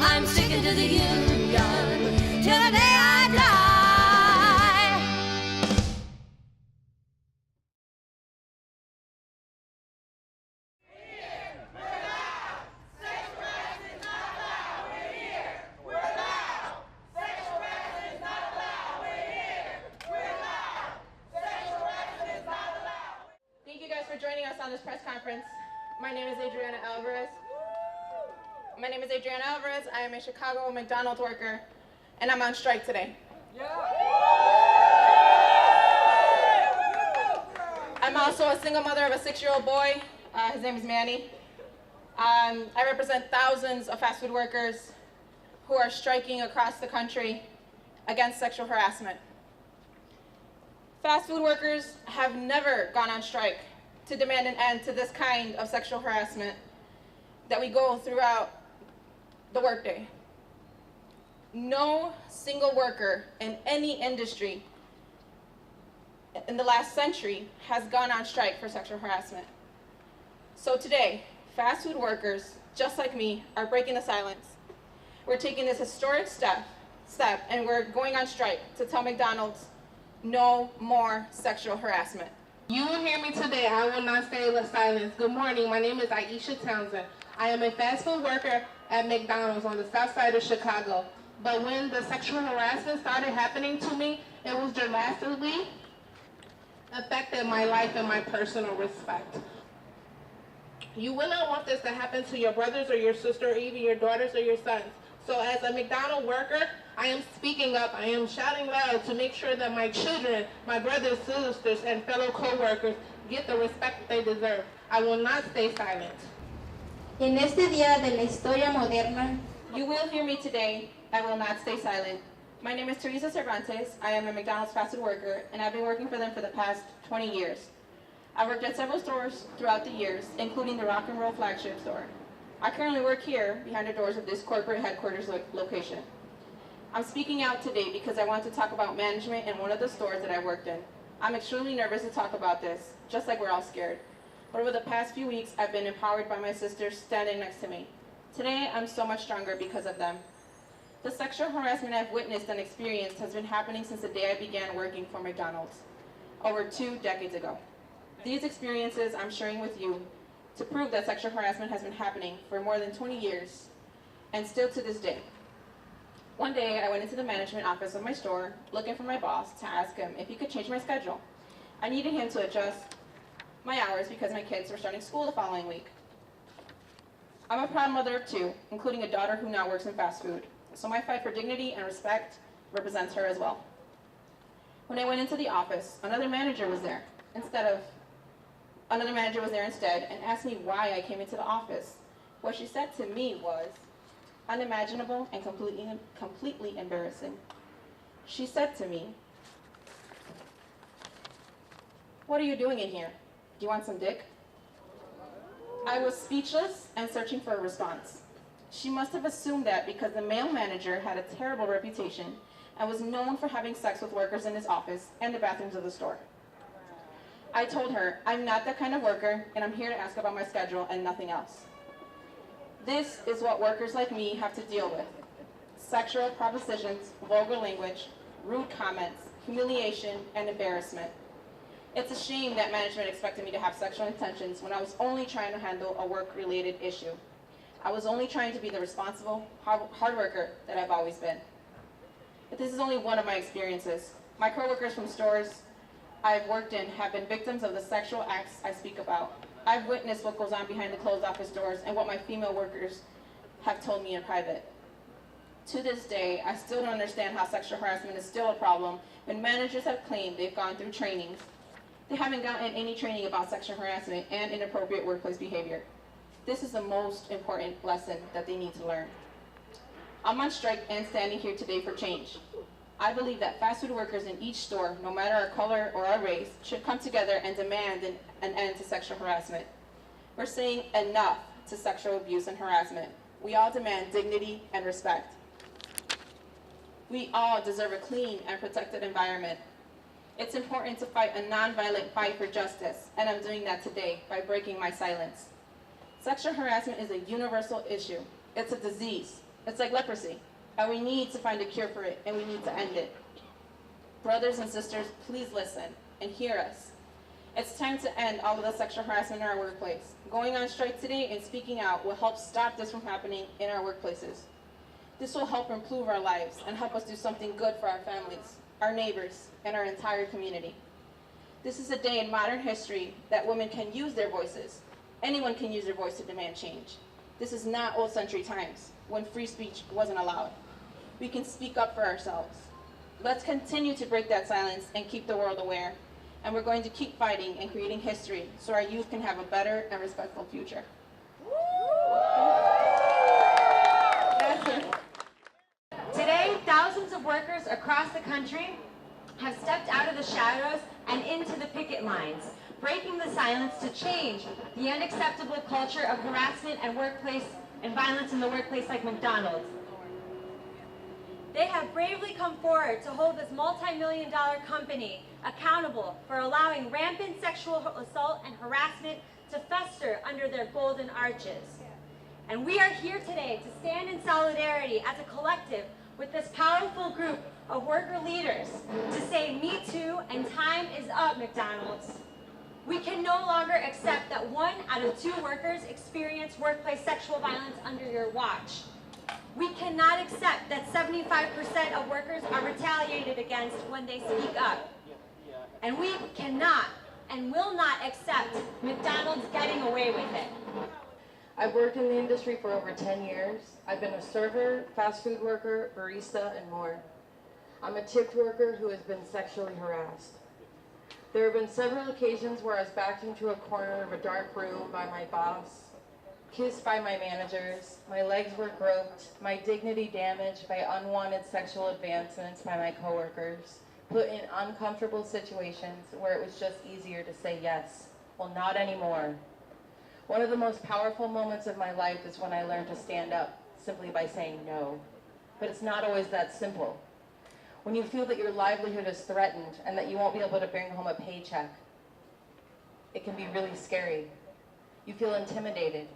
I'm sticking to the union till the day I die. Thank you guys for joining us on this press conference. My name is Adriana Alvarez. I am a Chicago McDonald's worker, and I'm on strike today. I'm also a single mother of a 6-year-old boy. His name is Manny. I represent thousands of fast food workers who are striking across the country against sexual harassment. Fast food workers have never gone on strike to demand an end to this kind of sexual harassment that we go throughout the workday. No single worker in any industry in the last century has gone on strike for sexual harassment. So today, fast food workers, just like me, are breaking the silence. We're taking this historic step, and we're going on strike to tell McDonald's no more sexual harassment. You will hear me today. I will not stay silent. Good morning. My name is Aiesha Townsend. I am a fast food worker at McDonald's on the south side of Chicago. But when the sexual harassment started happening to me, it was drastically affected my life and my personal respect. You will not want this to happen to your brothers or your sister or even your daughters or your sons. So as a McDonald's worker, I am speaking up, I am shouting loud to make sure that my children, my brothers, sisters, and fellow co-workers get the respect that they deserve. I will not stay silent. En este día de la historia moderna, You will hear me today. I will not stay silent. My name is Teresa Cervantes. I am a McDonald's fast food worker, and I've been working for them for the past 20 years. I've worked at several stores throughout the years, including the Rock and Roll flagship store. I currently work here behind the doors of this corporate headquarters location. I'm speaking out today because I want to talk about management in one of the stores that I worked in. I'm extremely nervous to talk about this, just like we're all scared. But over the past few weeks, I've been empowered by my sisters standing next to me. Today, I'm so much stronger because of them. The sexual harassment I've witnessed and experienced has been happening since the day I began working for McDonald's, over 2 decades ago. These experiences I'm sharing with you to prove that sexual harassment has been happening for more than 20 years, and still to this day. One day, I went into the management office of my store looking for my boss to ask him if he could change my schedule. I needed him to adjust my hours because my kids were starting school the following week. I'm a proud mother of 2, including a daughter who now works in fast food, so my fight for dignity and respect represents her as well. When I went into the office, another manager was there instead and asked me why I came into the office. What she said to me was unimaginable and completely embarrassing. She said to me, "What are you doing in here? Do you want some dick?" I was speechless and searching for a response. She must have assumed that because the male manager had a terrible reputation and was known for having sex with workers in his office and the bathrooms of the store. I told her, I'm not that kind of worker, and I'm here to ask about my schedule and nothing else. This is what workers like me have to deal with. Sexual propositions, vulgar language, rude comments, humiliation, and embarrassment. It's a shame that management expected me to have sexual intentions when I was only trying to handle a work-related issue. I was only trying to be the responsible, hard worker that I've always been. But this is only one of my experiences. My coworkers from stores I've worked in have been victims of the sexual acts I speak about. I've witnessed what goes on behind the closed office doors and what my female workers have told me in private. To this day, I still don't understand how sexual harassment is still a problem when managers have claimed they've gone through trainings. They haven't gotten any training about sexual harassment and inappropriate workplace behavior. This is the most important lesson that they need to learn. I'm on strike and standing here today for change. I believe that fast food workers in each store, no matter our color or our race, should come together and demand an end to sexual harassment. We're saying enough to sexual abuse and harassment. We all demand dignity and respect. We all deserve a clean and protected environment. It's important to fight a nonviolent fight for justice, and I'm doing that today by breaking my silence. Sexual harassment is a universal issue. It's a disease. It's like leprosy, and we need to find a cure for it, and we need to end it. Brothers and sisters, please listen and hear us. It's time to end all of the sexual harassment in our workplace. Going on strike today and speaking out will help stop this from happening in our workplaces. This will help improve our lives and help us do something good for our families, our neighbors, and our entire community. This is a day in modern history that women can use their voices. Anyone can use their voice to demand change. This is not old century times when free speech wasn't allowed. We can speak up for ourselves. Let's continue to break that silence and keep the world aware. And we're going to keep fighting and creating history so our youth can have a better and respectful future. Today, thousands of workers across the country have stepped out of the shadows and into the picket lines, breaking the silence to change the unacceptable culture of harassment and violence in the workplace like McDonald's. They have bravely come forward to hold this multi-million-dollar company accountable for allowing rampant sexual assault and harassment to fester under their golden arches. And we are here today to stand in solidarity as a collective with this powerful group of worker leaders to say Me Too and time is up, McDonald's. We can no longer accept that 1 out of 2 workers experience workplace sexual violence under your watch. We cannot accept that 75% of workers are retaliated against when they speak up. And we cannot and will not accept McDonald's getting away with it. I've worked in the industry for over 10 years. I've been a server, fast food worker, barista, and more. I'm a tipped worker who has been sexually harassed. There have been several occasions where I was backed into a corner of a dark room by my boss, kissed by my managers, my legs were groped, my dignity damaged by unwanted sexual advancements by my coworkers, put in uncomfortable situations where it was just easier to say yes. Well, not anymore. One of the most powerful moments of my life is when I learned to stand up simply by saying no. But it's not always that simple. When you feel that your livelihood is threatened and that you won't be able to bring home a paycheck, it can be really scary. You feel intimidated.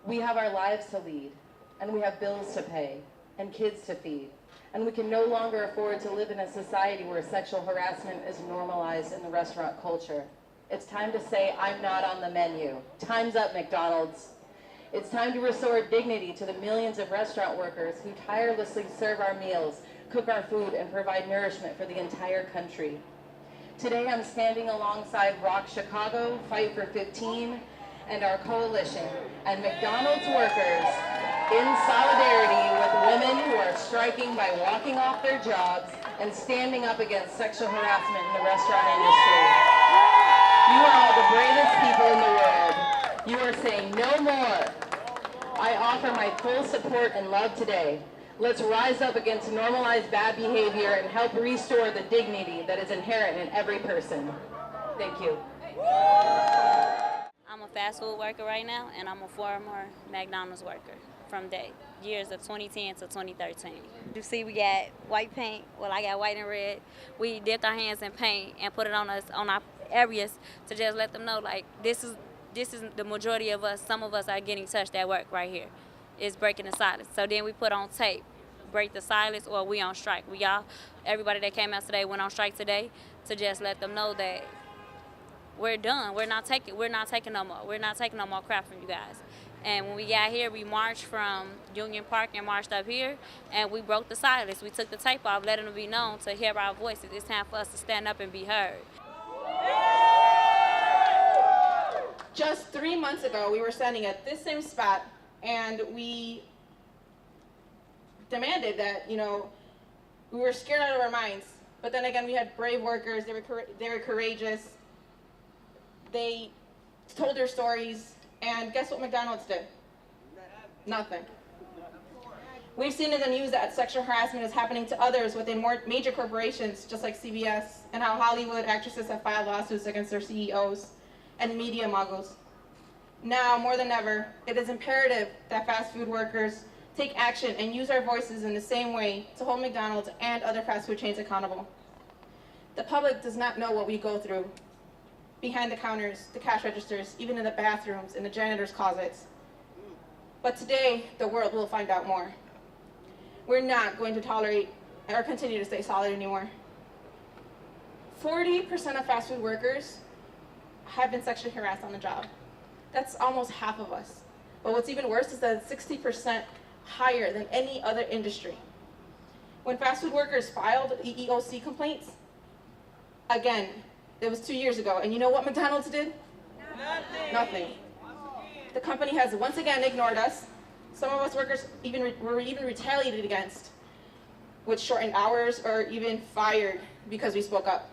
We have our lives to lead, and we have bills to pay, and kids to feed, and we can no longer afford to live in a society where sexual harassment is normalized in the restaurant culture. It's time to say, I'm not on the menu. Time's up, McDonald's. It's time to restore dignity to the millions of restaurant workers who tirelessly serve our meals, cook our food, and provide nourishment for the entire country. Today I'm standing alongside Rock Chicago, Fight for 15, and our coalition, and McDonald's workers in solidarity with women who are striking by walking off their jobs and standing up against sexual harassment in the restaurant industry. You are all the bravest people in the world. You are saying no more. I offer my full support and love today. Let's rise up against normalized bad behavior and help restore the dignity that is inherent in every person. Thank you. I'm a fast food worker right now, and I'm a former McDonald's worker from the years of 2010 to 2013. You see, we got white paint. Well, I got white and red. We dipped our hands in paint and put it on us on our areas to just let them know, like, this is the majority of us. Some of us are getting touched at work right here. It's breaking the silence. So then we put on tape, break the silence, or we on strike. Everybody that came out today went on strike today to just let them know that we're done. We're not taking no more. We're not taking no more crap from you guys. And when we got here, we marched from Union Park and marched up here, and we broke the silence. We took the tape off, letting them be known to hear our voices. It's time for us to stand up and be heard. Just 3 months ago, we were standing at this same spot, and we demanded that, we were scared out of our minds. But then again, we had brave workers. They were courageous. They told their stories, and guess what McDonald's did? Nothing. We've seen in the news that sexual harassment is happening to others within more major corporations, just like CBS, and how Hollywood actresses have filed lawsuits against their CEOs and media moguls. Now, more than ever, it is imperative that fast food workers take action and use our voices in the same way to hold McDonald's and other fast food chains accountable. The public does not know what we go through behind the counters, the cash registers, even in the bathrooms, in the janitor's closets. But today, the world will find out more. We're not going to tolerate or continue to stay solid anymore. 40% of fast food workers have been sexually harassed on the job. That's almost half of us. But what's even worse is that it's 60% higher than any other industry. When fast food workers filed EEOC complaints, again, it was 2 years ago, and you know what McDonald's did? Nothing. The company has once again ignored us. Some of us workers were even retaliated against with shortened hours or even fired because we spoke up.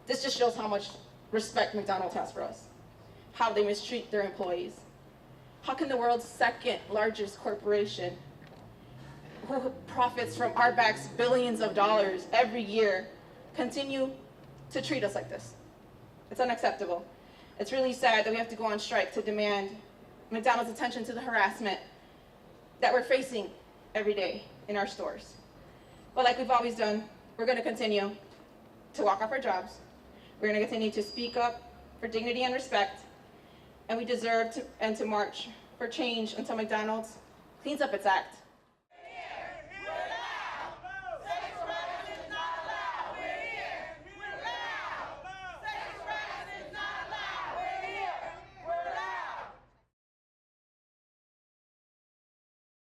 This just shows how much respect McDonald's has for us, how they mistreat their employees. How can the world's second largest corporation, who profits from our backs billions of dollars every year, continue to treat us like this? It's unacceptable. It's really sad that we have to go on strike to demand McDonald's attention to the harassment that we're facing every day in our stores. But like we've always done, we're going to continue to walk off our jobs. We're going to continue to speak up for dignity and respect, and we deserve to march for change until McDonald's cleans up its act